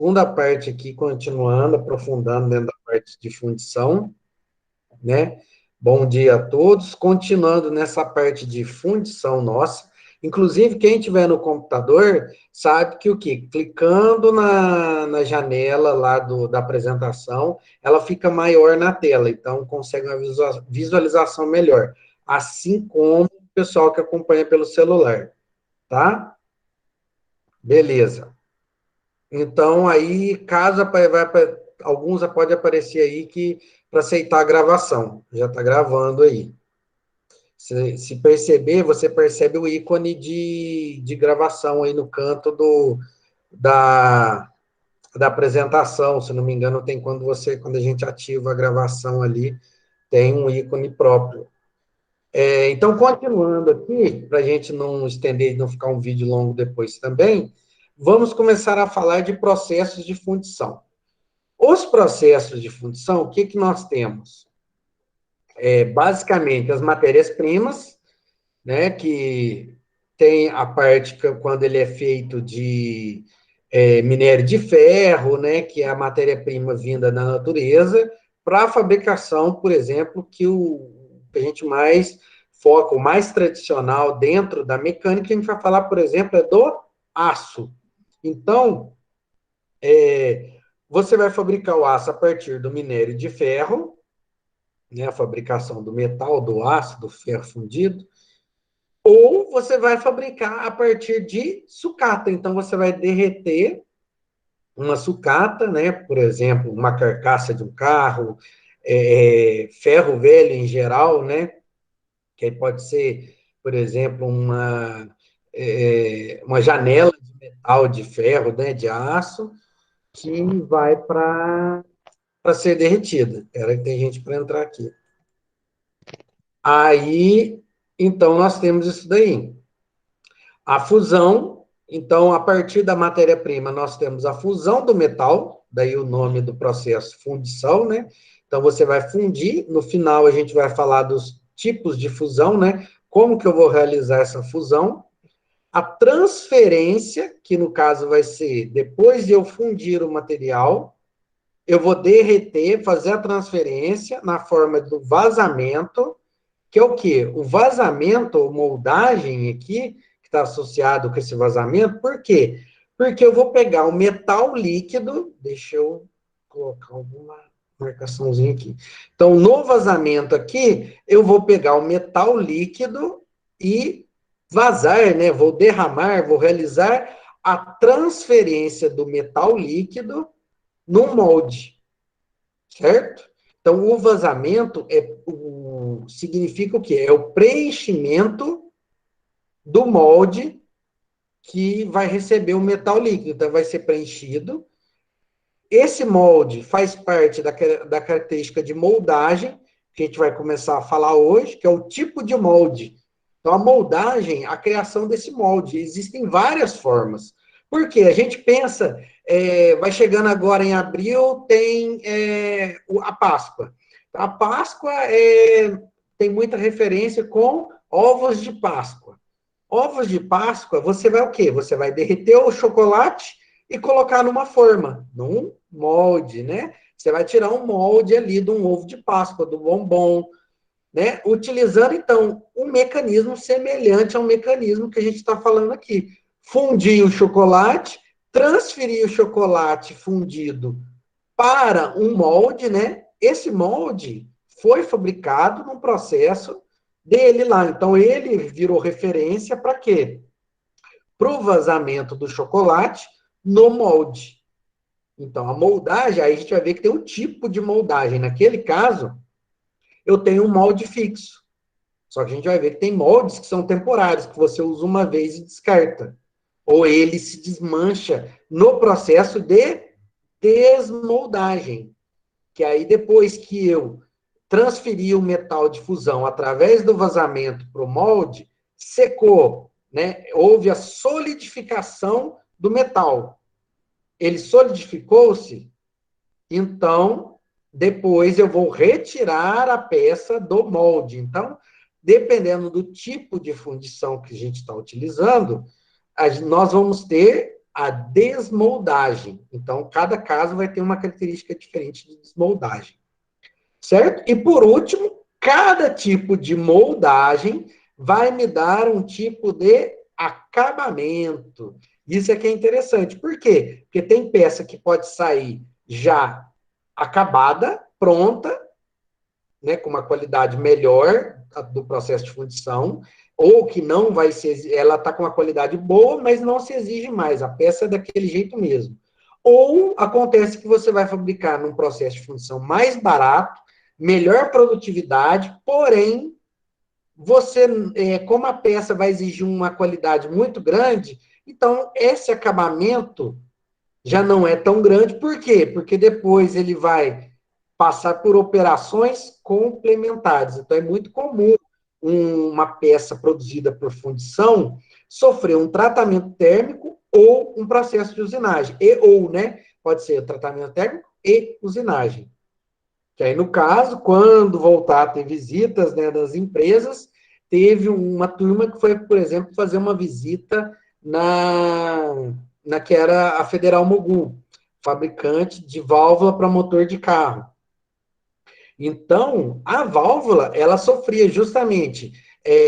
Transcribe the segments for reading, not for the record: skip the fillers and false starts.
segunda parte aqui, continuando, aprofundando dentro da parte de fundição, né? Bom dia a todos. Continuando nessa parte de fundição nossa. Inclusive, quem tiver no computador sabe que o quê? Clicando na janela lá da apresentação, ela fica maior na tela, então consegue uma visualização melhor. Assim como o pessoal que acompanha pelo celular, tá? Beleza. Então, aí, caso alguns pode aparecer aí que para aceitar a gravação, já está gravando aí. Se perceber, você percebe o ícone de gravação aí no canto da, da apresentação, se não me engano, tem quando a gente ativa a gravação ali, tem um ícone próprio. Então, continuando aqui, para a gente não estender e não ficar um vídeo longo depois também, vamos começar a falar de processos de fundição. Os processos de fundição, o que, que nós temos? Basicamente, as matérias-primas, né, que tem a parte que, quando ele é feito de minério de ferro, né, que é a matéria-prima vinda da natureza, para a fabricação, por exemplo, que a gente mais foca, o mais tradicional dentro da mecânica, a gente vai falar, por exemplo, é do aço. Então, você vai fabricar o aço a partir do minério de ferro, né, a fabricação do metal, do aço, do ferro fundido, ou você vai fabricar a partir de sucata. Então, você vai derreter uma sucata, né, por exemplo, uma carcaça de um carro, ferro velho em geral, né, que aí pode ser, por exemplo, uma janela de metal, de ferro, né, de aço, que vai para ser derretida. Espera que tem gente para entrar aqui. Aí, então, nós temos isso daí. A fusão, então, a partir da matéria-prima, nós temos a fusão do metal, daí o nome do processo, fundição, né? Então, você vai fundir, no final a gente vai falar dos tipos de fusão, né? Como que eu vou realizar essa fusão? A transferência, que no caso vai ser, depois de eu fundir o material, eu vou derreter, fazer a transferência na forma do vazamento, que é o quê? O vazamento, ou moldagem aqui, que está associado com esse vazamento, por quê? Porque eu vou pegar o metal líquido, deixa eu colocar alguma marcaçãozinha aqui. Então, no vazamento aqui, eu vou pegar o metal líquido e vazar, né? Vou derramar, vou realizar a transferência do metal líquido num molde, certo? Então, o vazamento significa o quê? É o preenchimento do molde que vai receber o metal líquido. Então, vai ser preenchido. Esse molde faz parte da característica de moldagem, que a gente vai começar a falar hoje, que é o tipo de molde. Então, a moldagem, a criação desse molde, existem várias formas. Por quê? A gente pensa, vai chegando agora em abril, tem a Páscoa. A Páscoa tem muita referência com ovos de Páscoa. Ovos de Páscoa, você vai o quê? Você vai derreter o chocolate e colocar numa forma, num molde, né? Você vai tirar um molde ali de um ovo de Páscoa, do bombom, né? Utilizando, então, um mecanismo semelhante ao mecanismo que a gente está falando aqui. Fundir o chocolate, transferir o chocolate fundido para um molde, né? Esse molde foi fabricado num processo dele lá. Então, ele virou referência para quê? Para o vazamento do chocolate no molde. Então, a moldagem, aí a gente vai ver que tem um tipo de moldagem. Naquele caso, eu tenho um molde fixo. Só que a gente vai ver que tem moldes que são temporários, que você usa uma vez e descarta. Ou ele se desmancha no processo de desmoldagem. Que aí, depois que eu transferi o metal de fusão através do vazamento para o molde, secou, né? Houve a solidificação do metal. Ele solidificou-se, então, depois eu vou retirar a peça do molde. Então, dependendo do tipo de fundição que a gente está utilizando, nós vamos ter a desmoldagem. Então, cada caso vai ter uma característica diferente de desmoldagem. Certo? E, por último, cada tipo de moldagem vai me dar um tipo de acabamento. Isso é que é interessante. Por quê? Porque tem peça que pode sair já acabada, pronta, né, com uma qualidade melhor do processo de fundição, ou que não vai ser, ela está com uma qualidade boa, mas não se exige mais, a peça é daquele jeito mesmo. Ou acontece que você vai fabricar num processo de fundição mais barato, melhor produtividade, porém, você, como a peça vai exigir uma qualidade muito grande, então esse acabamento já não é tão grande, por quê? Porque depois ele vai passar por operações complementares. Então, é muito comum uma peça produzida por fundição sofrer um tratamento térmico ou um processo de usinagem. Né? Pode ser tratamento térmico e usinagem. Que aí, no caso, quando voltar a ter visitas, né, das empresas, teve uma turma que foi, por exemplo, fazer uma visita na que era a Federal Mogul, fabricante de válvula para motor de carro. Então, a válvula, ela sofria justamente,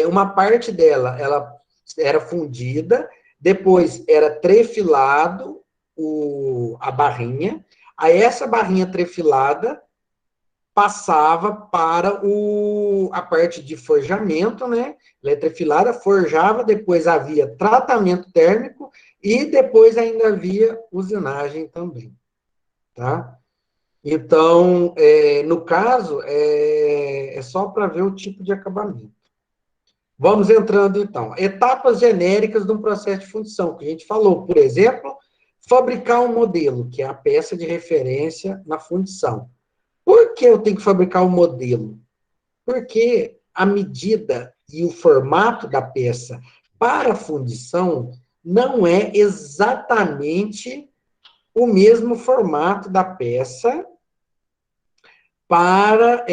uma parte dela, ela era fundida, depois era trefilado a barrinha, aí essa barrinha trefilada passava para a parte de forjamento, né? Ela é trefilada, forjava, depois havia tratamento térmico e depois ainda havia usinagem também, tá? Então, no caso, é só para ver o tipo de acabamento. Vamos entrando, então. Etapas genéricas de um processo de fundição, que a gente falou. Por exemplo, fabricar um modelo, que é a peça de referência na fundição. Por que eu tenho que fabricar um modelo? Porque a medida e o formato da peça para a fundição não é exatamente o mesmo formato da peça para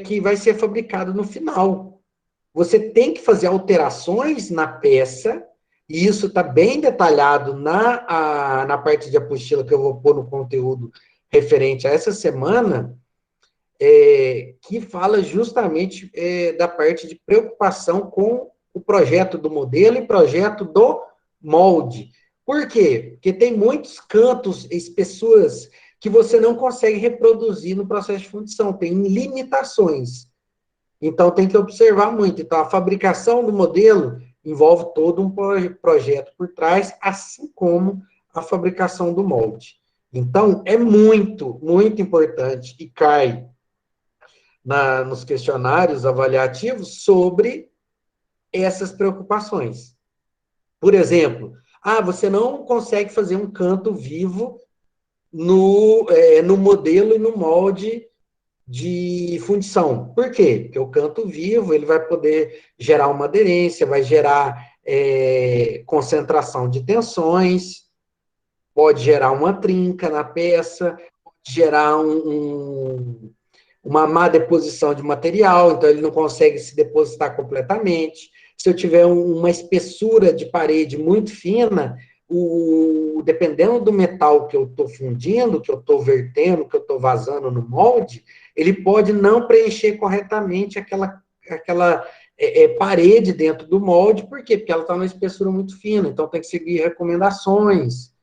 que vai ser fabricado no final. Você tem que fazer alterações na peça, e isso está bem detalhado na parte de apostila que eu vou pôr no conteúdo referente a essa semana, que fala justamente da parte de preocupação com o projeto do modelo e projeto do molde. Por quê? Porque tem muitos cantos, espessuras, que você não consegue reproduzir no processo de fundição, tem limitações. Então, tem que observar muito. Então, a fabricação do modelo envolve todo um projeto por trás, assim como a fabricação do molde. Então, é muito, muito importante e cai nos questionários avaliativos sobre essas preocupações. Por exemplo, você não consegue fazer um canto vivo no modelo e no molde de fundição. Por quê? Porque o canto vivo ele vai poder gerar uma aderência, vai gerar concentração de tensões, pode gerar uma trinca na peça, pode gerar uma má deposição de material, então ele não consegue se depositar completamente. Se eu tiver uma espessura de parede muito fina, dependendo do metal que eu estou fundindo, que eu estou vertendo, que eu estou vazando no molde, ele pode não preencher corretamente aquela parede dentro do molde, por quê? Porque ela está numa espessura muito fina, então tem que seguir recomendações.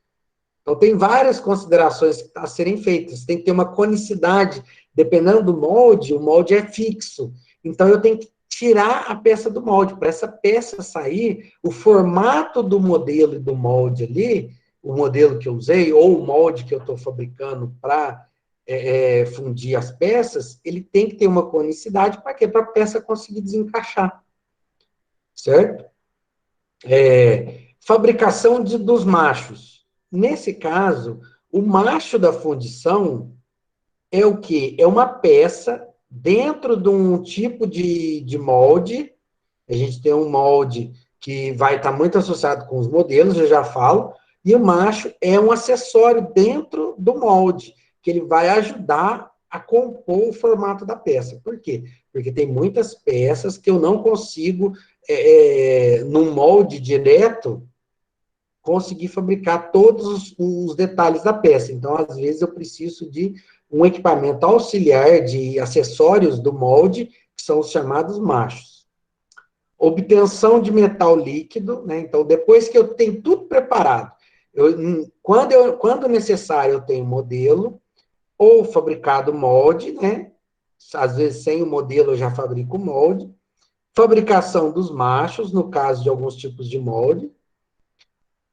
Então, tem várias considerações a serem feitas. Tem que ter uma conicidade. Dependendo do molde, o molde é fixo. Então, eu tenho que tirar a peça do molde. Para essa peça sair, o formato do modelo e do molde ali, o modelo que eu usei, ou o molde que eu estou fabricando para fundir as peças, ele tem que ter uma conicidade. Para quê? Para a peça conseguir desencaixar. Certo? Fabricação dos machos. Nesse caso, o macho da fundição é o quê? É uma peça dentro de um tipo de molde. A gente tem um molde que vai estar muito associado com os modelos, eu já falo, e o macho é um acessório dentro do molde, que ele vai ajudar a compor o formato da peça. Por quê? Porque tem muitas peças que eu não consigo, num molde direto, conseguir fabricar todos os detalhes da peça. Então, às vezes, eu preciso de um equipamento auxiliar de acessórios do molde, que são os chamados machos. Obtenção de metal líquido, né? Então, depois que eu tenho tudo preparado, quando necessário, eu tenho modelo, ou fabricado molde, né? Às vezes, sem o modelo, eu já fabrico o molde. Fabricação dos machos, no caso de alguns tipos de molde.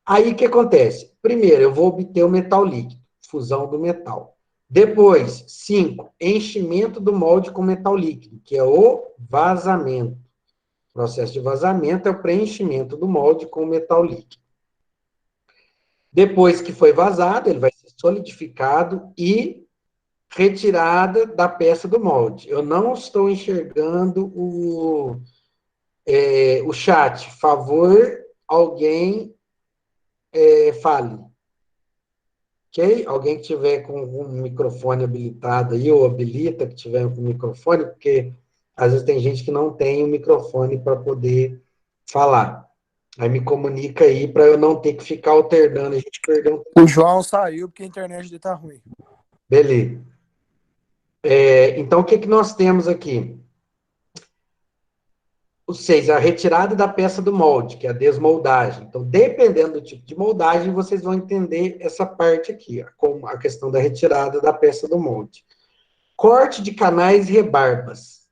Aí, o que acontece? Primeiro, eu vou obter o metal líquido, fusão do metal. Depois, 5, enchimento do molde com metal líquido, que é o vazamento. O processo de vazamento é o preenchimento do molde com metal líquido. Depois que foi vazado, ele vai ser solidificado e retirada da peça do molde. Eu não estou enxergando o chat. Favor, alguém fale. Ok? Alguém que tiver com um microfone habilitado aí, ou habilita que tiver com microfone, porque às vezes tem gente que não tem o microfone para poder falar. Aí me comunica aí para eu não ter que ficar alternando, a gente perdeu. O João saiu porque a internet dele tá ruim. Beleza. Então, o que nós temos aqui? Ou seja, a retirada da peça do molde, que é a desmoldagem. Então, dependendo do tipo de moldagem, vocês vão entender essa parte aqui, como a questão da retirada da peça do molde. Corte de canais e rebarbas.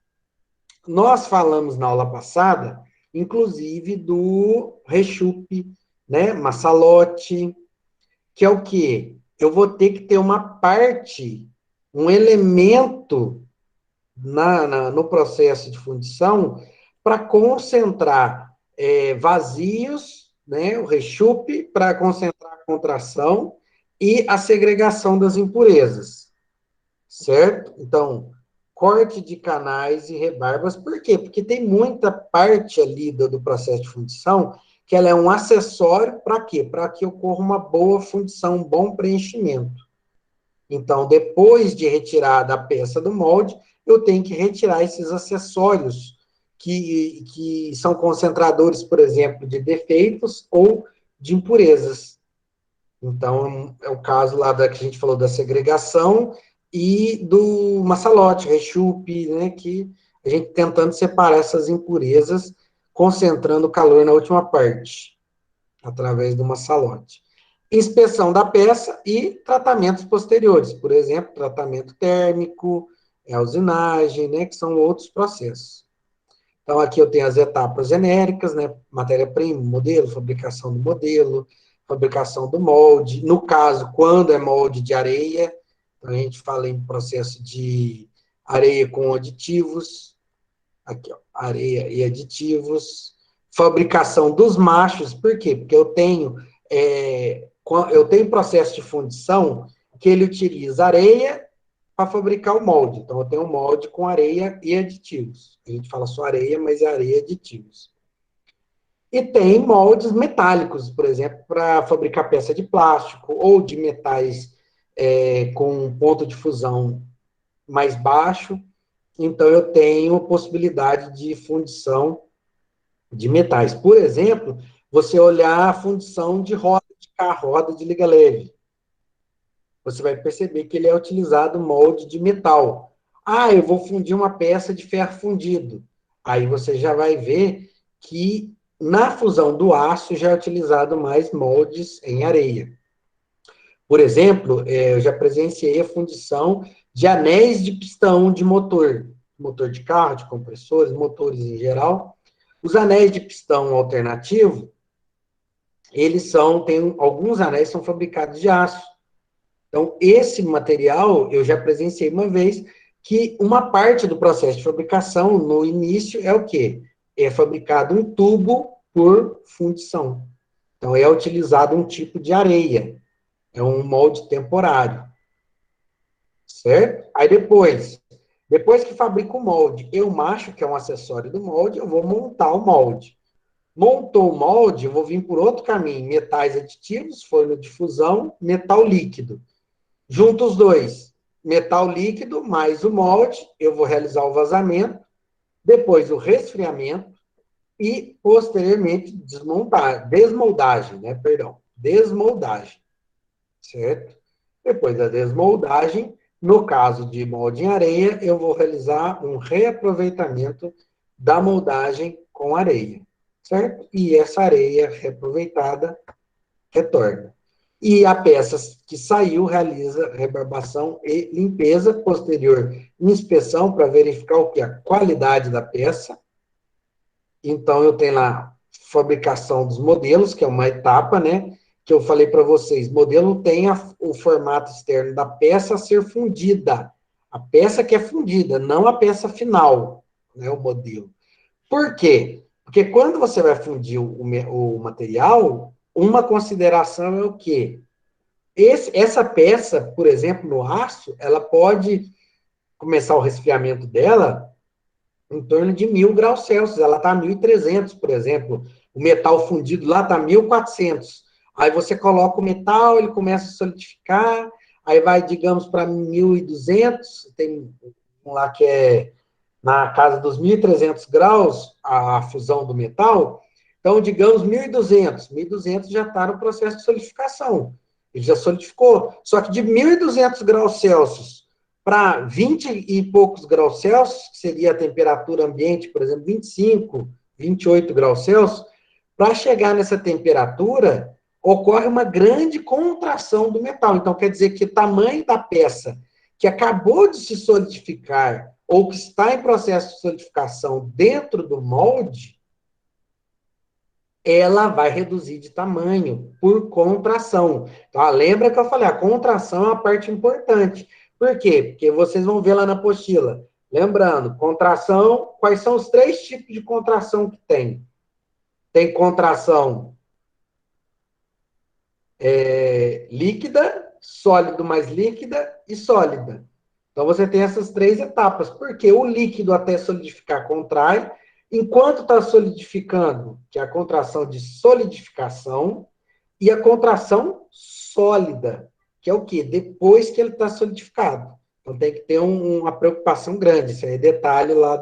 Nós falamos na aula passada, inclusive, do rechupe, né, massalote, que é o quê? Eu vou ter que ter uma parte, um elemento no processo de fundição para concentrar vazios, né, o rechupe, para concentrar a contração e a segregação das impurezas, certo? Então, corte de canais e rebarbas, por quê? Porque tem muita parte ali do processo de fundição que ela é um acessório para quê? Para que ocorra uma boa fundição, um bom preenchimento. Então, depois de retirar da peça do molde, eu tenho que retirar esses acessórios que são concentradores, por exemplo, de defeitos ou de impurezas. Então, é o caso lá que a gente falou da segregação e do massalote, rechupe, né, que a gente tentando separar essas impurezas, concentrando o calor na última parte, através do massalote. Inspeção da peça e tratamentos posteriores, por exemplo, tratamento térmico, usinagem, né, que são outros processos. Então, aqui eu tenho as etapas genéricas, né, matéria-prima, modelo, fabricação do modelo, fabricação do molde. No caso, quando é molde de areia, então a gente fala em processo de areia com aditivos, aqui, ó, areia e aditivos. Fabricação dos machos, por quê? Porque eu tenho processo de fundição que ele utiliza areia para fabricar o molde. Então, eu tenho um molde com areia e aditivos. A gente fala só areia, mas é areia e aditivos. E tem moldes metálicos, por exemplo, para fabricar peça de plástico ou de metais com ponto de fusão mais baixo. Então, eu tenho possibilidade de fundição de metais. Por exemplo, você olhar a fundição de roda de carro, roda de liga leve. Você vai perceber que ele é utilizado molde de metal. Ah, eu vou fundir uma peça de ferro fundido. Aí você já vai ver que na fusão do aço já é utilizado mais moldes em areia. Por exemplo, eu já presenciei a fundição de anéis de pistão de motor de carro, de compressores, motores em geral. Os anéis de pistão alternativo, alguns anéis são fabricados de aço. Então, esse material, eu já presenciei uma vez, que uma parte do processo de fabricação, no início, é o quê? É fabricado um tubo por fundição. Então, é utilizado um tipo de areia. É um molde temporário. Certo? Aí depois que fabrico o molde, eu macho, que é um acessório do molde, eu vou montar o molde. Montou o molde, eu vou vir por outro caminho, metais aditivos, forno de fusão, metal líquido. Junto os dois, metal líquido mais o molde, eu vou realizar o vazamento, depois o resfriamento e, posteriormente, desmoldagem, né, perdão. desmoldagem, certo? Depois da desmoldagem, no caso de molde em areia, eu vou realizar um reaproveitamento da moldagem com areia, certo? E essa areia reaproveitada retorna. E a peça que saiu realiza rebarbação e limpeza, posterior inspeção para verificar o que? A qualidade da peça. Então, eu tenho lá fabricação dos modelos, que é uma etapa, né? Que eu falei para vocês, modelo tem o formato externo da peça a ser fundida. A peça que é fundida, não a peça final, né? O modelo. Por quê? Porque quando você vai fundir o material, uma consideração é o quê? Essa peça, por exemplo, no aço, ela pode começar o resfriamento dela em torno de 1.000 graus Celsius. Ela está a 1.300, por exemplo. O metal fundido lá está a 1.400. Aí você coloca o metal, ele começa a solidificar, aí vai, digamos, para 1.200. Tem um lá que é na casa dos 1.300 graus, a fusão do metal. Então, digamos, 1.200. 1.200 já está no processo de solidificação. Ele já solidificou. Só que de 1.200 graus Celsius para 20 e poucos graus Celsius, que seria a temperatura ambiente, por exemplo, 25, 28 graus Celsius, para chegar nessa temperatura, ocorre uma grande contração do metal. Então, quer dizer que o tamanho da peça que acabou de se solidificar ou que está em processo de solidificação dentro do molde, ela vai reduzir de tamanho por contração. Tá? Lembra que eu falei, a contração é uma parte importante. Por quê? Porque vocês vão ver lá na apostila. Lembrando, contração, quais são os 3 tipos de contração que tem? Tem contração líquida, sólido mais líquida e sólida. Então, você tem essas 3 etapas. Porque o líquido, até solidificar, contrai. Enquanto está solidificando, que é a contração de solidificação, e a contração sólida, que é o quê? Depois que ele está solidificado. Então, tem que ter uma preocupação grande. Isso aí é detalhe lá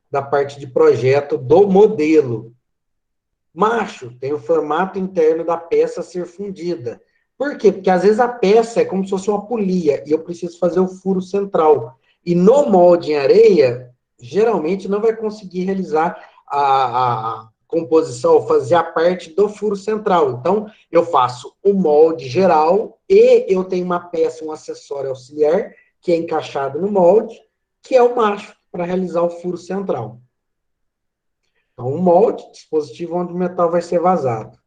da parte de projeto do modelo. Macho, tem o formato interno da peça a ser fundida. Por quê? Porque às vezes a peça é como se fosse uma polia e eu preciso fazer o furo central. E no molde em areia, geralmente não vai conseguir realizar a composição, ou fazer a parte do furo central. Então, eu faço o molde geral e eu tenho uma peça, um acessório auxiliar, que é encaixado no molde, que é o macho, para realizar o furo central. Então, um molde, dispositivo onde o metal vai ser vazado.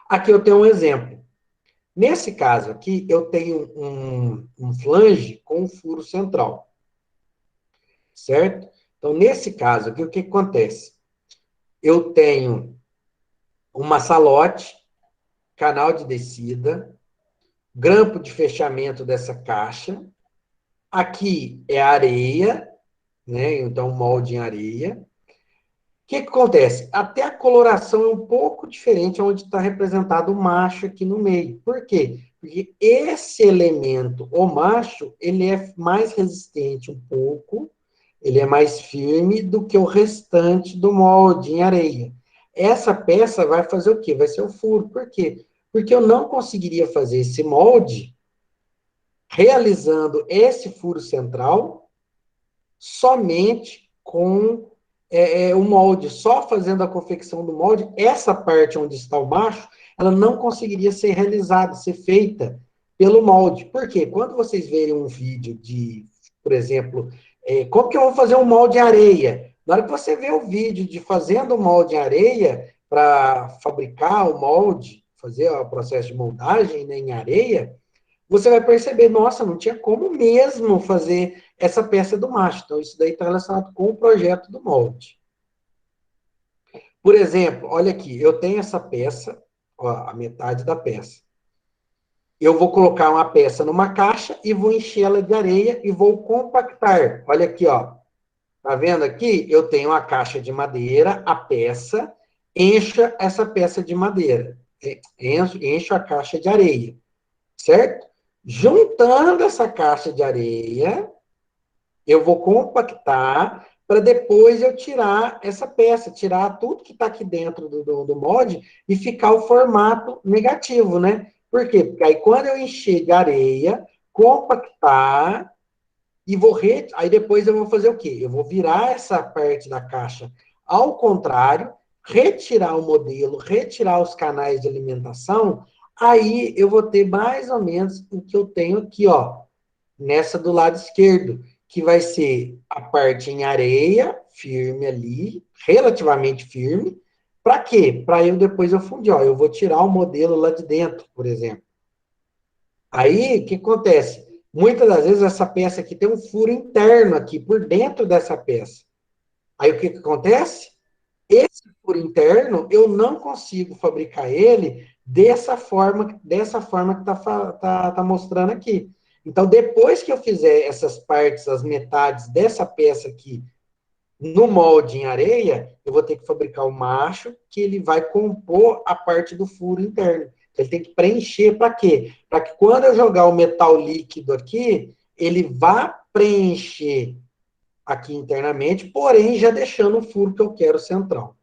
Aqui eu tenho um exemplo. Nesse caso aqui, eu tenho um flange com um furo central. Certo? Então, nesse caso aqui, o que acontece? Eu tenho um maçalote, canal de descida, grampo de fechamento dessa caixa. Aqui é areia, né? Então, molde em areia. O que acontece? Até a coloração é um pouco diferente onde está representado o macho aqui no meio. Por quê? Porque esse elemento, o macho, ele é mais resistente um pouco, ele é mais firme do que o restante do molde em areia. Essa peça vai fazer o quê? Vai ser o furo. Por quê? Porque eu não conseguiria fazer esse molde realizando esse furo central somente com o molde, só fazendo a confecção do molde, essa parte onde está o macho, ela não conseguiria ser realizada, ser feita pelo molde. Por quê? Quando vocês verem um vídeo de, por exemplo, como que eu vou fazer um molde em areia? Na hora que você vê o vídeo de fazendo o molde em areia, para fabricar o molde, fazer o processo de moldagem, né, em areia, você vai perceber, nossa, não tinha como mesmo fazer essa peça do macho. Então, isso daí está relacionado com o projeto do molde. Por exemplo, olha aqui, eu tenho essa peça, ó, a metade da peça. Eu vou colocar uma peça numa caixa e vou encher ela de areia e vou compactar. Olha aqui, ó. Tá vendo aqui? Eu tenho a caixa de madeira, a peça, encha essa peça de madeira. Encho a caixa de areia, certo? Juntando essa caixa de areia, eu vou compactar para depois eu tirar essa peça, tirar tudo que está aqui dentro do molde e ficar o formato negativo, né? Por quê? Porque aí quando eu encher de areia, compactar e aí depois eu vou fazer o quê? Eu vou virar essa parte da caixa ao contrário, retirar o modelo, retirar os canais de alimentação, aí eu vou ter mais ou menos o que eu tenho aqui, ó, nessa do lado esquerdo, que vai ser a parte em areia, firme ali, relativamente firme. Para quê? Para eu depois eu fundir. Ó, eu vou tirar o modelo lá de dentro, por exemplo. Aí, o que acontece? Muitas das vezes essa peça aqui tem um furo interno aqui, por dentro dessa peça. Aí o que acontece? Esse furo interno, eu não consigo fabricar ele dessa forma que tá mostrando aqui. Então, depois que eu fizer essas partes, as metades dessa peça aqui, no molde em areia, eu vou ter que fabricar o macho, que ele vai compor a parte do furo interno. Ele tem que preencher para quê? Para que quando eu jogar o metal líquido aqui, ele vá preencher aqui internamente, porém já deixando o furo que eu quero central.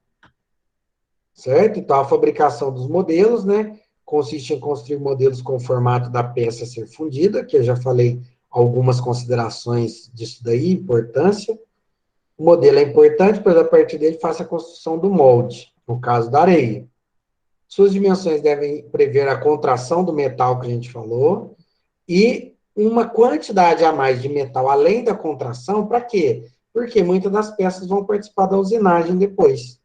Certo? Então, a fabricação dos modelos, né, consiste em construir modelos com o formato da peça a ser fundida, que eu já falei algumas considerações disso daí, importância. O modelo é importante, pois a partir dele faça a construção do molde, no caso da areia. Suas dimensões devem prever a contração do metal que a gente falou, e uma quantidade a mais de metal além da contração, para quê? Porque muitas das peças vão participar da usinagem depois.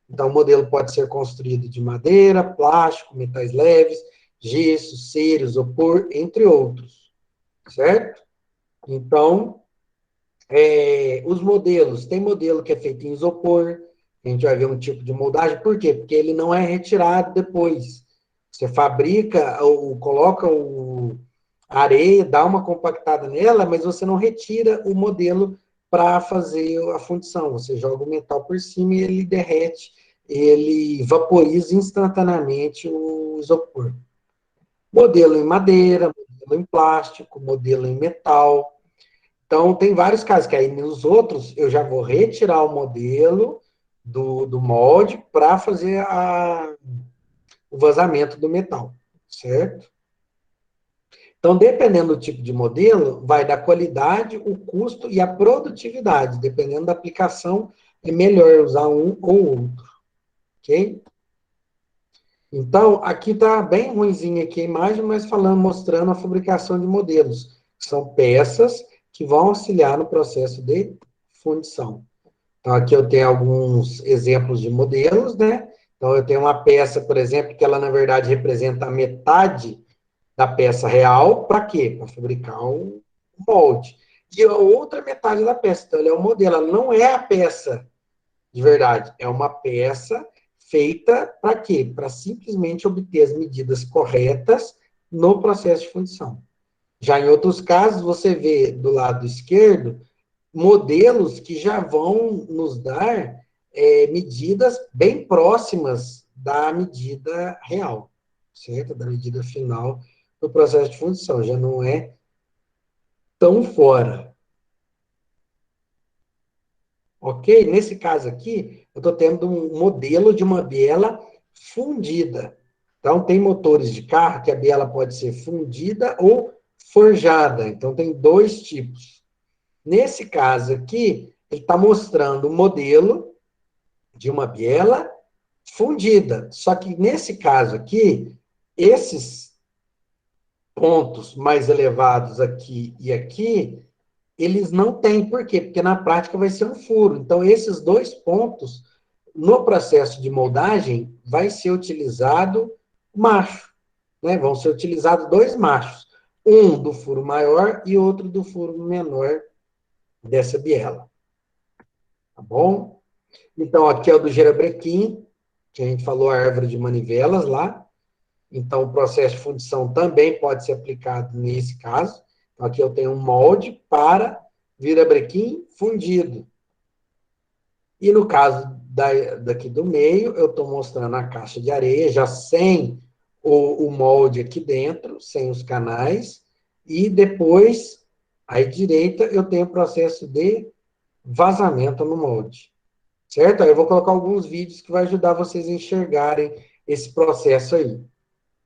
Então, o modelo pode ser construído de madeira, plástico, metais leves, gesso, cera, isopor, entre outros, certo? Então, os modelos, tem modelo que é feito em isopor, a gente vai ver um tipo de moldagem, por quê? Porque ele não é retirado depois. Você fabrica, ou coloca a areia, dá uma compactada nela, mas você não retira o modelo para fazer a fundição. Você joga o metal por cima e ele derrete, ele vaporiza instantaneamente o isopor. Modelo em madeira, modelo em plástico, modelo em metal. Então, tem vários casos que aí nos outros eu já vou retirar o modelo do molde para fazer o vazamento do metal, certo? Então, dependendo do tipo de modelo, vai da qualidade, o custo e a produtividade. Dependendo da aplicação, é melhor usar um ou outro, ok? Então, aqui está bem ruimzinha aqui a imagem, mas falando, mostrando a fabricação de modelos. São peças que vão auxiliar no processo de fundição. Então, aqui eu tenho alguns exemplos de modelos, né? Então, eu tenho uma peça, por exemplo, que ela, na verdade, representa a metade da peça real, para quê? Para fabricar um molde. E a outra metade da peça, então, ela é um modelo, ela não é a peça de verdade, é uma peça feita para quê? Para simplesmente obter as medidas corretas no processo de fundição. Já em outros casos, você vê do lado esquerdo modelos que já vão nos dar medidas bem próximas da medida real, certo? Da medida final do processo de fundição, já não é tão fora. Ok? Nesse caso aqui, eu estou tendo um modelo de uma biela fundida. Então, tem motores de carro que a biela pode ser fundida ou forjada. Então, tem dois tipos. Nesse caso aqui, ele está mostrando o modelo de uma biela fundida. Só que nesse caso aqui, esses pontos mais elevados aqui e aqui, eles não têm. Por quê? Porque na prática vai ser um furo. Então, esses dois pontos, no processo de moldagem, vai ser utilizado macho. Né? Vão ser utilizados dois machos. Um do furo maior e outro do furo menor dessa biela. Tá bom? Então, aqui é o do gerabrequim, que a gente falou a árvore de manivelas lá. Então, o processo de fundição também pode ser aplicado nesse caso. Então, aqui eu tenho um molde para virabrequim fundido. E no caso daqui do meio, eu estou mostrando a caixa de areia, já sem o molde aqui dentro, sem os canais. E depois, à direita, eu tenho o processo de vazamento no molde. Certo? Aí eu vou colocar alguns vídeos que vai ajudar vocês a enxergarem esse processo aí.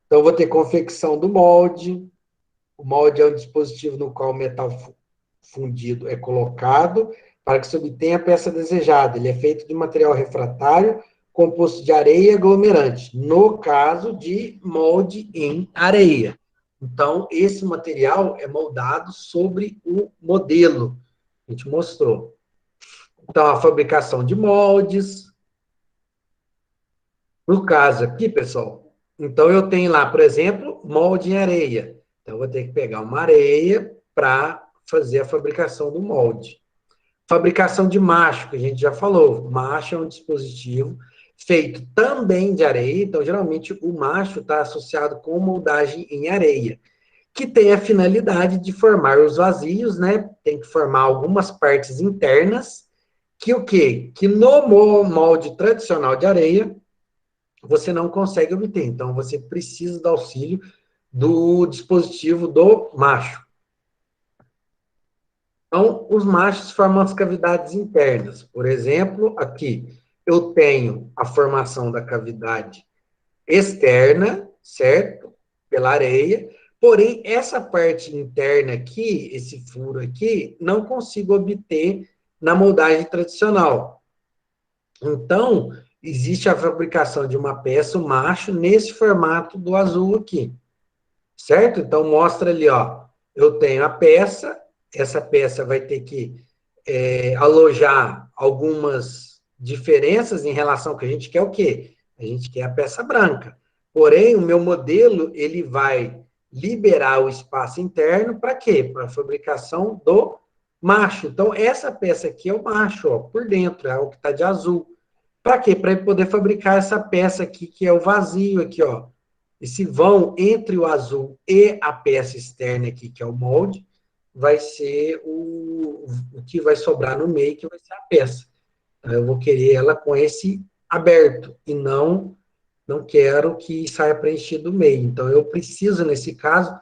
Então, eu vou ter confecção do molde. O molde é um dispositivo no qual o metal fundido é colocado para que se obtenha a peça desejada. Ele é feito de material refratário composto de areia e aglomerante, no caso de molde em areia. Então, esse material é moldado sobre o modelo. A gente mostrou. Então, a fabricação de moldes. No caso aqui, pessoal, então eu tenho lá, por exemplo, molde em areia. Então, eu vou ter que pegar uma areia para fazer a fabricação do molde. Fabricação de macho, que a gente já falou. Macho é um dispositivo feito também de areia. Então, geralmente, o macho está associado com moldagem em areia, que tem a finalidade de formar os vazios, né? Tem que formar algumas partes internas, que o quê? Que no molde tradicional de areia, você não consegue obter. Então, você precisa do auxílio do dispositivo do macho. Então, os machos formam as cavidades internas. Por exemplo, aqui, eu tenho a formação da cavidade externa, certo? Pela areia. Porém, essa parte interna aqui, esse furo aqui, não consigo obter na moldagem tradicional. Então, existe a fabricação de uma peça, o macho, nesse formato do azul aqui, certo? Então, mostra ali, ó, eu tenho a peça, essa peça vai ter que alojar algumas diferenças em relação ao que a gente quer o quê? A gente quer a peça branca. Porém, o meu modelo, ele vai liberar o espaço interno para quê? Para a fabricação do macho. Então, essa peça aqui é o macho, ó, por dentro, é o que está de azul. Para quê? Para ele poder fabricar essa peça aqui, que é o vazio aqui, ó. Esse vão entre o azul e a peça externa aqui, que é o molde, vai ser o que vai sobrar no meio, que vai ser a peça. Então, eu vou querer ela com esse aberto, e não quero que saia preenchido o meio. Então, eu preciso, nesse caso,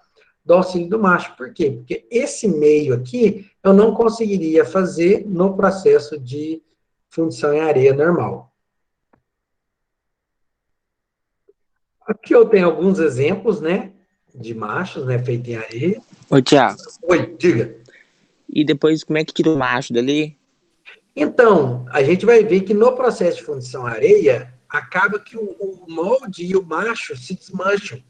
do auxílio do macho. Por quê? Porque esse meio aqui, eu não conseguiria fazer no processo de fundição em areia normal. Aqui eu tenho alguns exemplos, né, de machos, né, feito em areia. Ô, Tiago, Oi, diga. e depois como é que tira o macho dali? Então, a gente vai ver que no processo de fundição areia, acaba que o molde e o macho se desmancham.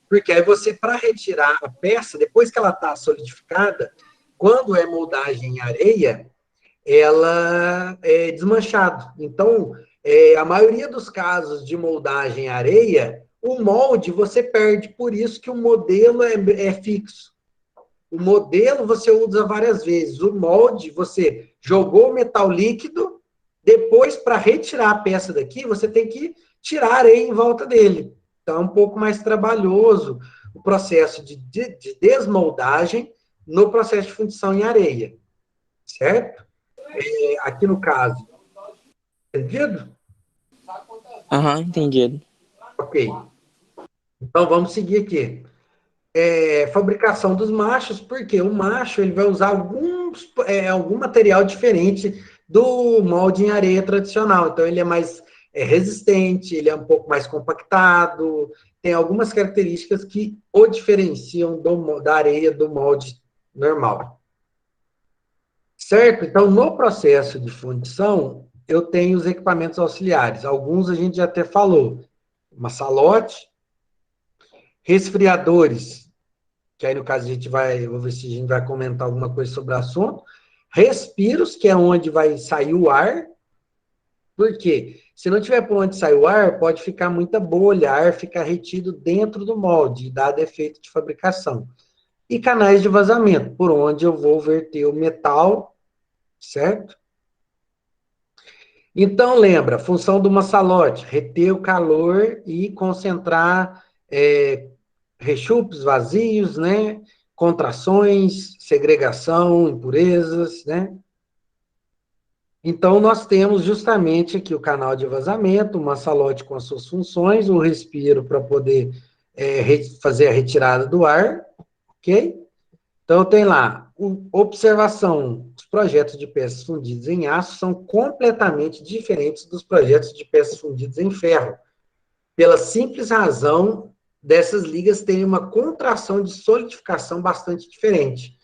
Porque aí você, para retirar a peça, depois que ela está solidificada, quando é moldagem em areia, ela é desmanchada. Então, a maioria dos casos de moldagem em areia, o molde você perde, por isso que o modelo é fixo. O modelo você usa várias vezes. O molde, você jogou o metal líquido, depois, para retirar a peça daqui, você tem que tirar a areia em volta dele. Então, é um pouco mais trabalhoso o processo de desmoldagem no processo de fundição em areia. Certo? Aqui no caso. Entendido? Aham, entendido. Ok. Então, vamos seguir aqui. Fabricação dos machos, porque o macho ele vai usar algum material diferente do molde em areia tradicional. Então, ele é mais resistente, ele é um pouco mais compactado, tem algumas características que o diferenciam da areia do molde normal. Certo? Então, no processo de fundição, eu tenho os equipamentos auxiliares. Alguns a gente já até falou. Massalote, resfriadores, que aí no caso vou ver se a gente vai comentar alguma coisa sobre o assunto. Respiros, que é onde vai sair o ar. Por quê? Se não tiver por onde sair o ar, pode ficar muita bolha, ar fica retido dentro do molde e dá defeito de fabricação. E canais de vazamento, por onde eu vou verter o metal, certo? Então, lembra, a função do massalote, reter o calor e concentrar rechupes vazios, né? Contrações, segregação, impurezas, né? Então, nós temos justamente aqui o canal de vazamento, o massalote com as suas funções, o respiro para poder fazer a retirada do ar, ok? Então, tem lá, observação, os projetos de peças fundidas em aço são completamente diferentes dos projetos de peças fundidas em ferro, pela simples razão dessas ligas terem uma contração de solidificação bastante diferente.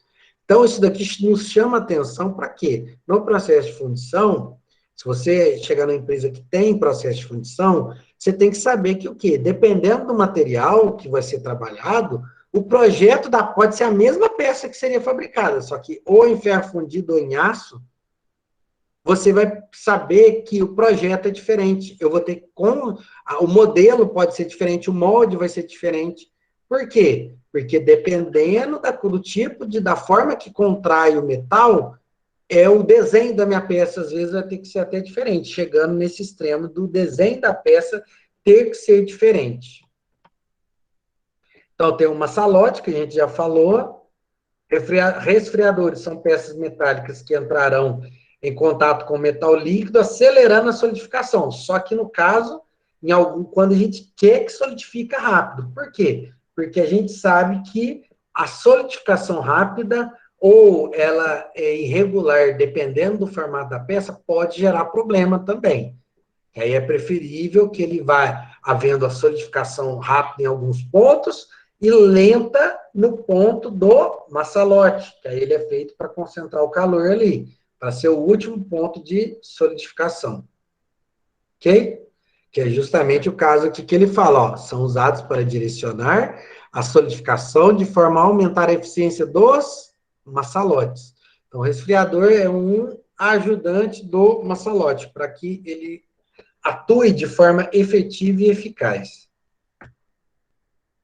Então, isso daqui nos chama atenção para quê? No processo de fundição, se você chegar numa empresa que tem processo de fundição, você tem que saber que o quê? Dependendo do material que vai ser trabalhado, o projeto pode ser a mesma peça que seria fabricada, só que ou em ferro fundido ou em aço, você vai saber que o projeto é diferente. Eu vou ter como o modelo pode ser diferente, o molde vai ser diferente. Por quê? Porque dependendo do tipo da forma que contrai o metal, o desenho da minha peça às vezes vai ter que ser até diferente, chegando nesse extremo do desenho da peça ter que ser diferente. Então tem uma salote que a gente já falou, resfriadores são peças metálicas que entrarão em contato com metal líquido, acelerando a solidificação. Só que, no caso, quando a gente quer que solidifica rápido. Por quê? Porque a gente sabe que a solidificação rápida ou ela é irregular, dependendo do formato da peça, pode gerar problema também. Aí é preferível que ele vá havendo a solidificação rápida em alguns pontos e lenta no ponto do massalote, que aí ele é feito para concentrar o calor ali, para ser o último ponto de solidificação. Ok? Que é justamente o caso aqui que ele fala, ó, são usados para direcionar a solidificação de forma a aumentar a eficiência dos massalotes. Então, o resfriador é um ajudante do massalote, para que ele atue de forma efetiva e eficaz.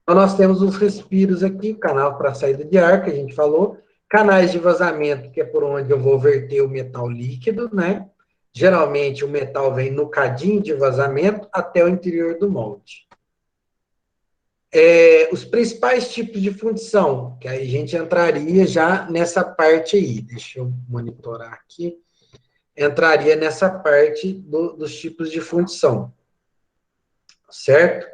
Então, nós temos os respiros aqui, canal para saída de ar, que a gente falou, canais de vazamento, que é por onde eu vou verter o metal líquido, né? Geralmente, o metal vem no cadinho de vazamento até o interior do molde. Os principais tipos de fundição, que aí a gente entraria já nessa parte aí. Deixa eu monitorar aqui. Entraria nessa parte dos tipos de fundição. Certo?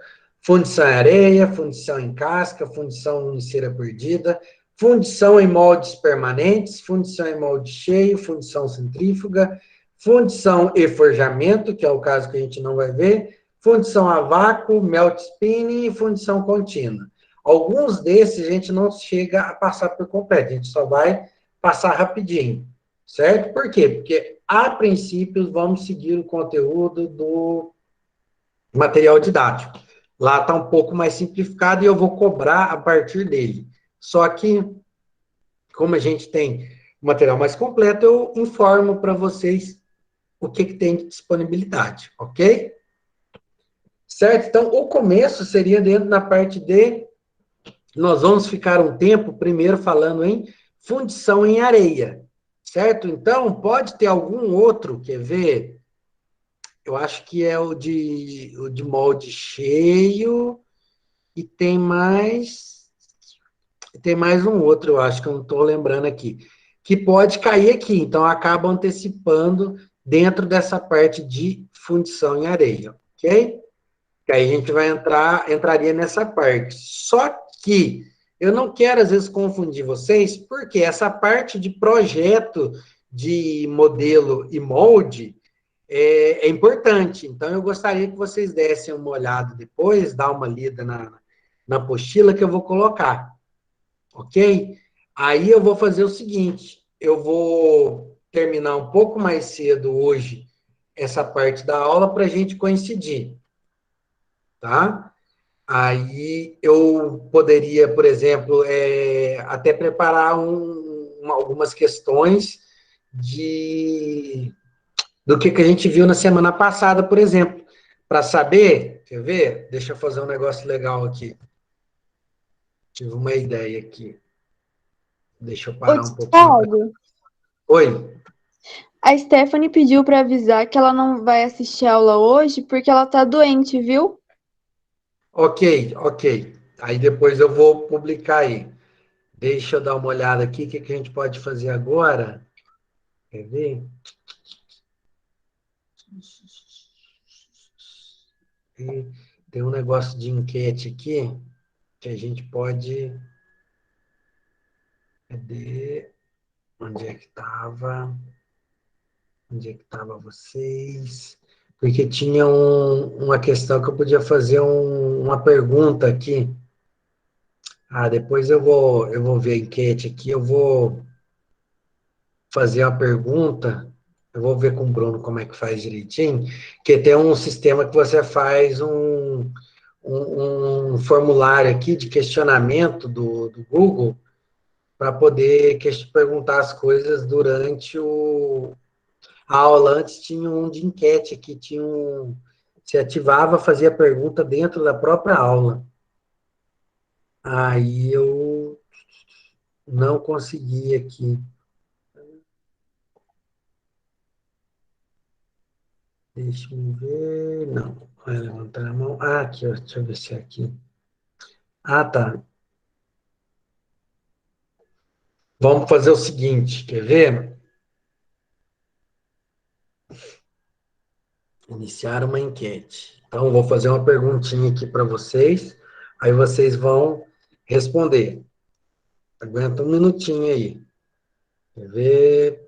Fundição em areia, fundição em casca, fundição em cera perdida, fundição em moldes permanentes, fundição em molde cheio, fundição centrífuga, fundição e forjamento, que é o caso que a gente não vai ver, fundição a vácuo, melt spinning e fundição contínua. Alguns desses a gente não chega a passar por completo, a gente só vai passar rapidinho, certo? Por quê? Porque, a princípio, vamos seguir o conteúdo do material didático. Lá está um pouco mais simplificado e eu vou cobrar a partir dele. Só que, como a gente tem o material mais completo, eu informo para vocês o que tem de disponibilidade, ok? Certo? Então, o começo seria dentro da parte de... Nós vamos ficar um tempo, primeiro, falando em fundição em areia, certo? Então, pode ter algum outro, quer ver? Eu acho que é o de molde cheio, e tem mais um outro, eu acho que eu não estou lembrando aqui, que pode cair aqui, então acaba antecipando dentro dessa parte de fundição em areia, ok? Que aí a gente entraria nessa parte. Só que eu não quero, às vezes, confundir vocês, porque essa parte de projeto de modelo e molde é importante. Então, eu gostaria que vocês dessem uma olhada depois, dar uma lida na apostila que eu vou colocar, ok? Aí eu vou fazer o seguinte, eu vou terminar um pouco mais cedo hoje essa parte da aula para a gente coincidir, tá? Aí eu poderia, por exemplo, até preparar algumas questões do que a gente viu na semana passada, por exemplo, para saber, quer ver? Deixa eu fazer um negócio legal aqui. Tive uma ideia aqui. Deixa eu Ô, parar um pouquinho. Thiago, Oi. a Stephanie pediu para avisar que ela não vai assistir a aula hoje porque ela tá doente, viu? Ok, ok. Aí depois eu vou publicar aí. Deixa eu dar uma olhada aqui, o que a gente pode fazer agora? Quer ver? Tem um negócio de enquete aqui que a gente pode... Cadê? Onde é que estava? Onde é que estava vocês? Porque tinha uma questão que eu podia fazer uma pergunta aqui. Ah, depois eu vou ver a enquete aqui, eu vou fazer uma pergunta, eu vou ver com o Bruno como é que faz direitinho, que tem um sistema que você faz um formulário aqui de questionamento do Google para poder perguntar as coisas durante a aula. Antes tinha um de enquete aqui, se ativava, fazia pergunta dentro da própria aula. Aí eu não consegui aqui. Deixa eu ver. Não, vai levantar a mão. Ah, aqui, ó, deixa eu ver se é aqui. Ah, tá. Vamos fazer o seguinte, quer ver? Iniciar uma enquete. Então, vou fazer uma perguntinha aqui para vocês, aí vocês vão responder. Aguenta um minutinho aí. Quer ver?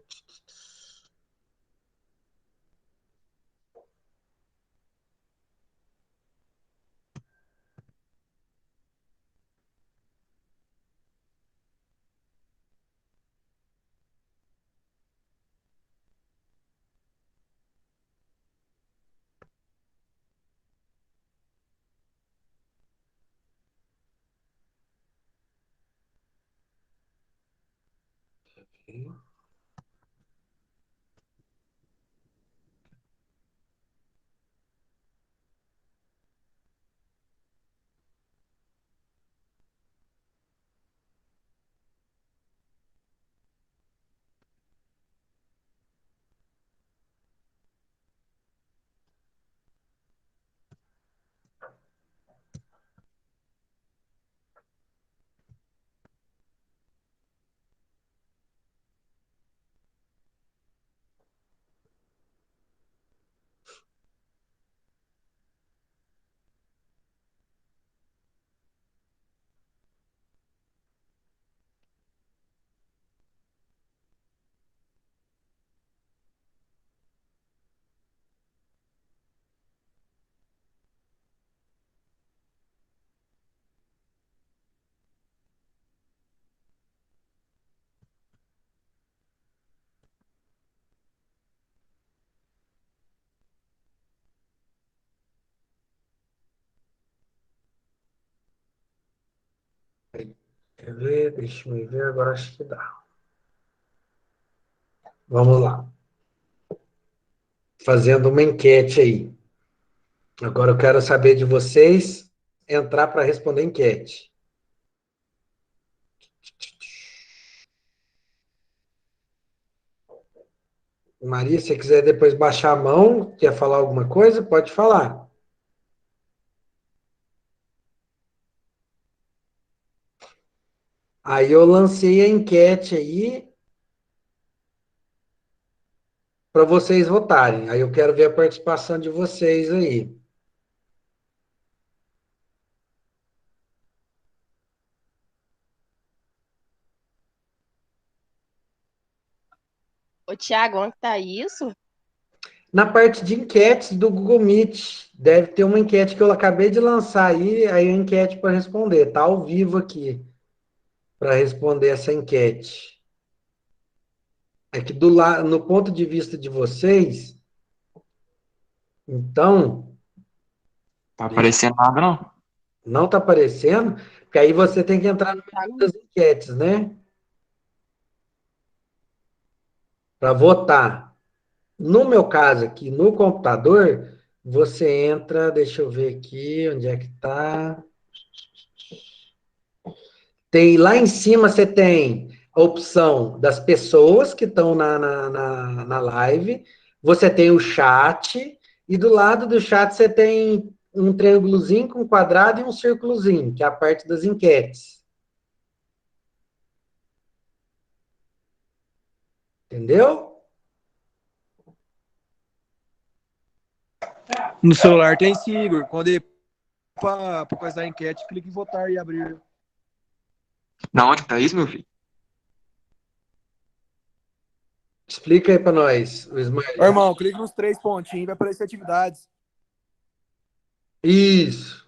Quer ver? Deixa eu ver, agora acho que dá. Vamos lá. Fazendo uma enquete aí. Agora eu quero saber de vocês entrar para responder a enquete. Maria, se você quiser depois baixar a mão, quer falar alguma coisa, pode falar. Aí eu lancei a enquete aí para vocês votarem. Aí eu quero ver a participação de vocês aí. Ô, Thiago, onde tá isso? Na parte de enquetes do Google Meet, deve ter uma enquete que eu acabei de lançar aí a enquete para responder. Tá ao vivo aqui para responder essa enquete. É que no ponto de vista de vocês, então, Tá aparecendo nada, não? não está aparecendo, porque aí você tem que entrar no Tá. menu das enquetes, né? Para votar. No meu caso aqui, no computador, você entra, deixa eu ver aqui, onde é que está? Tem lá em cima, você tem a opção das pessoas que estão na live, você tem o chat, e do lado do chat você tem um triângulozinho com um quadrado e um círculozinho, que é a parte das enquetes. Entendeu? No celular tem sim, Igor. Quando ele para começar a enquete, clique em votar e abrir. Na onde que tá isso, meu filho? Explica aí para nós, o Ô, Ismael. irmão, clica nos 3 pontinhos, vai aparecer atividades. Isso.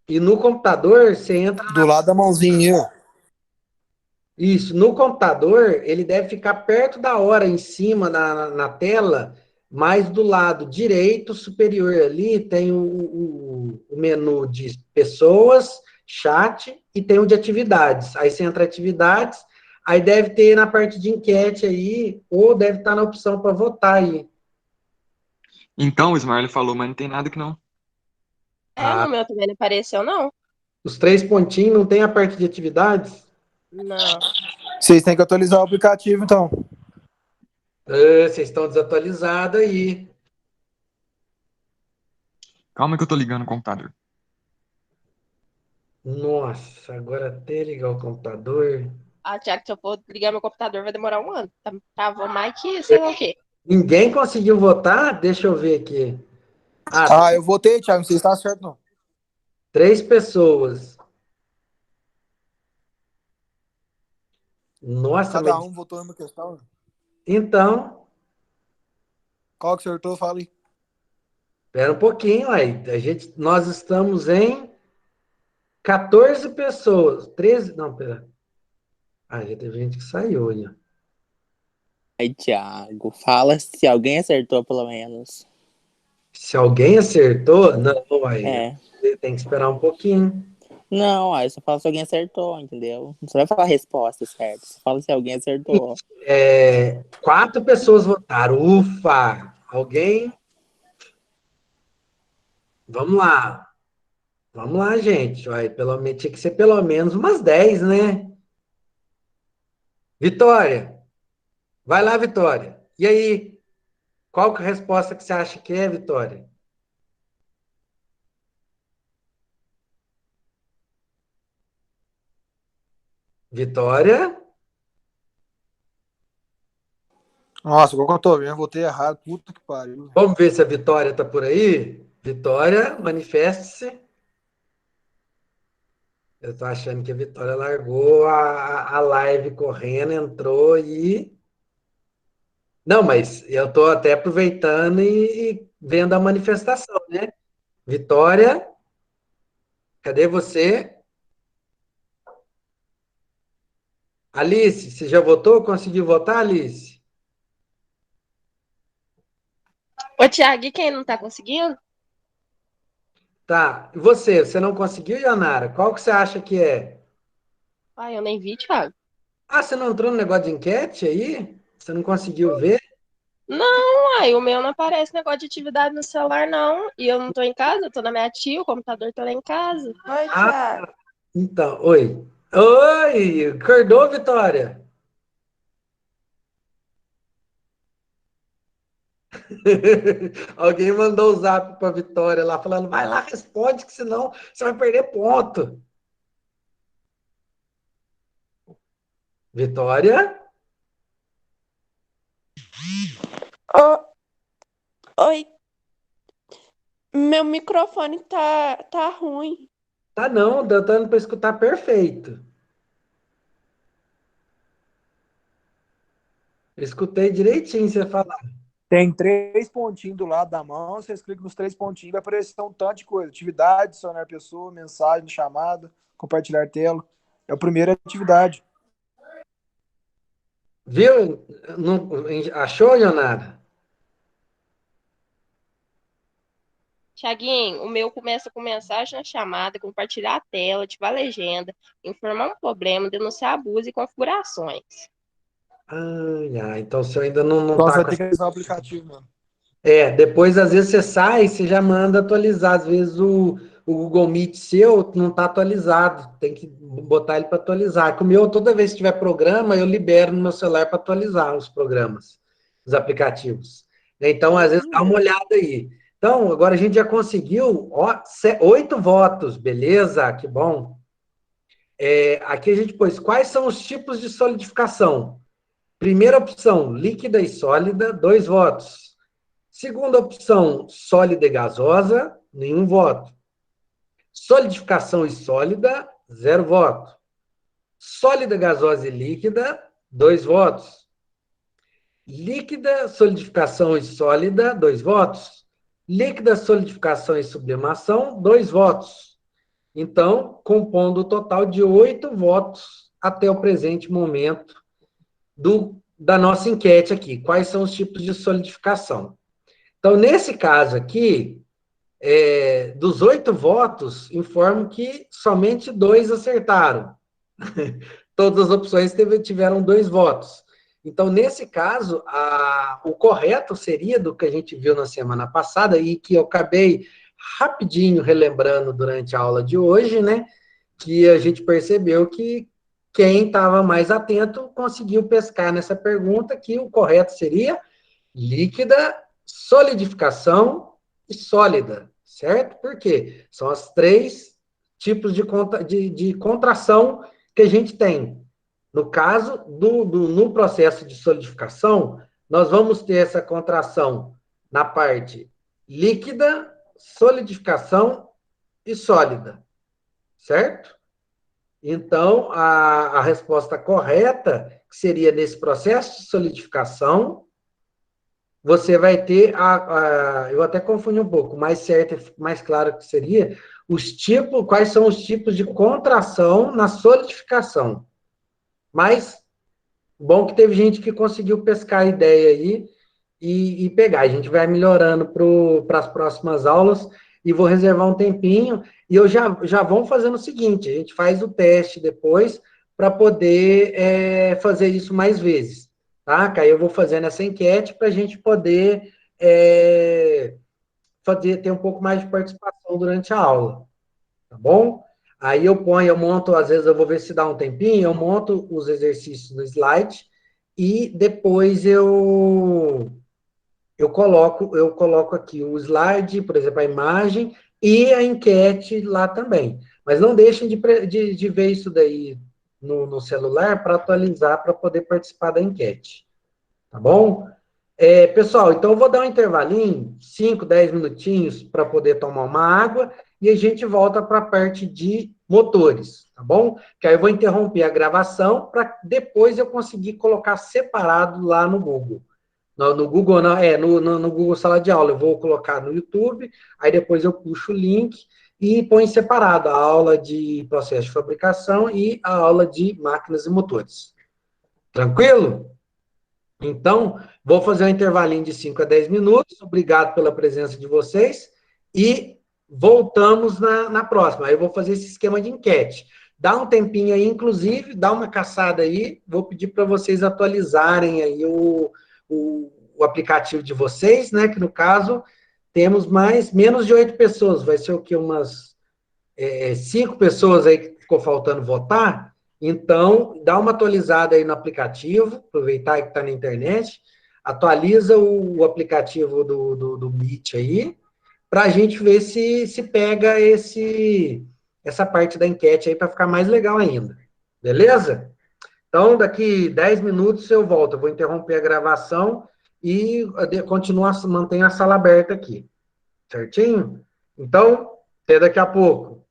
E no computador, você entra. Do lado da mãozinha, ó. Isso, no computador, ele deve ficar perto da hora, em cima, na tela, mais do lado direito superior ali, tem o menu de pessoas, chat, e tem o de atividades. Aí você entra em atividades, aí deve ter na parte de enquete aí, ou deve estar na opção para votar aí. Então, o Ismael falou, mas não tem nada que não. Ah, No meu também não apareceu, não. os 3 pontinhos, não tem a parte de atividades? Não. Vocês têm que atualizar o aplicativo, então. Ah, vocês estão desatualizados aí. Calma que eu tô ligando o computador. Nossa, agora até ligar o computador. Ah, Tiago, se eu for ligar meu computador, vai demorar um ano. Tava mais que sei lá o quê. Ninguém conseguiu votar? Deixa eu ver aqui. Ah, Ah, eu votei, Thiago, não sei se tá certo, não. 3 pessoas. Nossa, Cada mas um votou numa questão. então, Qual que acertou? Fala aí. espera um pouquinho aí. Nós estamos em 14 pessoas. 13, não, pera. Ah, já teve gente que saiu aí, ó. Aí, Thiago, fala se alguém acertou, pelo menos. Se alguém acertou, não, aí É. tem que esperar um pouquinho. Não, aí você fala se alguém acertou, entendeu? Não vai falar a resposta certa. Você fala se alguém acertou. 4 pessoas votaram. Ufa! Alguém? Vamos lá. Vamos lá, gente. Vai, tinha que ser pelo menos umas 10, né? Vitória. Vai lá, Vitória. E aí? Qual que é a resposta que você acha que é, Vitória? Vitória? Nossa, qual que eu tô vendo? Eu votei errado. Puta que pariu. Vamos ver se a Vitória está por aí? Vitória, manifeste-se. Eu estou achando que a Vitória largou a live correndo, entrou e. Não, mas eu estou até aproveitando e vendo a manifestação, né? Vitória, cadê você? Alice, você já votou? Conseguiu votar, Alice? Ô, Tiago, e quem não tá conseguindo? Tá. E você não conseguiu, Yanara? Qual que você acha que é? Ah, eu nem vi, Tiago. Ah, você não entrou no negócio de enquete aí? Você não conseguiu ver? Não, o meu não aparece negócio de atividade no celular, não. E eu não tô em casa, eu tô na minha tia, o computador tá lá em casa. Oi, Ah, Thiago. então, oi. Oi, acordou, Vitória? Alguém mandou o zap para Vitória lá, falando, vai lá, responde, que senão você vai perder ponto. Vitória? Oi, meu microfone tá ruim. Tá não, dando para escutar perfeito. Eu escutei direitinho você falar. Tem 3 pontinhos do lado da mão. Vocês clicam nos 3 pontinhos, vai aparecer um tanto de coisa. Atividade, adicionar pessoa, mensagem, chamada, compartilhar tela. É a primeira atividade. Viu? Não, achou, Leonardo? Tiaguinho, o meu começa com mensagem na chamada, compartilhar a tela, ativar a legenda, informar um problema, denunciar abuso e configurações. Então o seu ainda não Então você tá vai com ter essa. que atualizar o aplicativo, mano. Depois às vezes você sai, você já manda atualizar. Às vezes o Google Meet seu não está atualizado, tem que botar ele para atualizar. Como eu, toda vez que tiver programa, eu libero no meu celular para atualizar os programas, os aplicativos. Então, às vezes, dá uma olhada aí. Então, agora a gente já conseguiu 8 votos, beleza? Que bom. Aqui a gente pôs quais são os tipos de solidificação. Primeira opção, líquida e sólida, 2 votos. Segunda opção, sólida e gasosa, nenhum voto. Solidificação e sólida, 0 voto. Sólida, gasosa e líquida, 2 votos. Líquida, solidificação e sólida, 2 votos. Líquida, solidificação e sublimação, 2 votos. Então, compondo o total de 8 votos até o presente momento da nossa enquete aqui. Quais são os tipos de solidificação? Então, nesse caso aqui, dos 8 votos, informo que somente 2 acertaram. Todas as opções tiveram 2 votos. Então, nesse caso, o correto seria do que a gente viu na semana passada e que eu acabei rapidinho relembrando durante a aula de hoje, né? Que a gente percebeu que quem estava mais atento conseguiu pescar nessa pergunta, que o correto seria líquida, solidificação e sólida, certo? Por quê? São os 3 tipos de contração que a gente tem. No caso, no processo de solidificação, nós vamos ter essa contração na parte líquida, solidificação e sólida, certo? Então, a resposta correta, que seria nesse processo de solidificação, você vai ter, eu até confundi um pouco, mais certo, mais claro que seria, quais são os tipos de contração na solidificação. Mas, bom que teve gente que conseguiu pescar a ideia aí e pegar. A gente vai melhorando para as próximas aulas e vou reservar um tempinho. E eu já vamos fazendo o seguinte, a gente faz o teste depois para poder fazer isso mais vezes. Tá? Que aí eu vou fazendo essa enquete para a gente poder ter um pouco mais de participação durante a aula. Tá bom? Aí eu monto, às vezes eu vou ver se dá um tempinho, eu monto os exercícios no slide e depois eu coloco aqui o slide, por exemplo, a imagem e a enquete lá também. Mas não deixem de ver isso daí no celular para atualizar, para poder participar da enquete. Tá bom? Pessoal, então eu vou dar um intervalinho, 5, 10 minutinhos, para poder tomar uma água, e a gente volta para a parte de motores, tá bom? Que aí eu vou interromper a gravação, para depois eu conseguir colocar separado lá no Google. No Google, não, no Google Sala de Aula, eu vou colocar no YouTube, aí depois eu puxo o link e põe separado a aula de processo de fabricação e a aula de máquinas e motores. Tranquilo? Então, vou fazer um intervalinho de 5 a 10 minutos. Obrigado pela presença de vocês. E voltamos na próxima. Aí eu vou fazer esse esquema de enquete. Dá um tempinho aí, inclusive, dá uma caçada aí. Vou pedir para vocês atualizarem aí o aplicativo de vocês, né? Que no caso, temos menos de 8 pessoas. Vai ser o quê? Umas 5 pessoas aí que ficou faltando votar. Então, dá uma atualizada aí no aplicativo, aproveitar que está na internet, atualiza o aplicativo do Meet aí, para a gente ver se pega essa parte da enquete aí, para ficar mais legal ainda. Beleza? Então, daqui 10 minutos eu volto. Eu vou interromper a gravação e mantenho a sala aberta aqui. Certinho? Então, até daqui a pouco.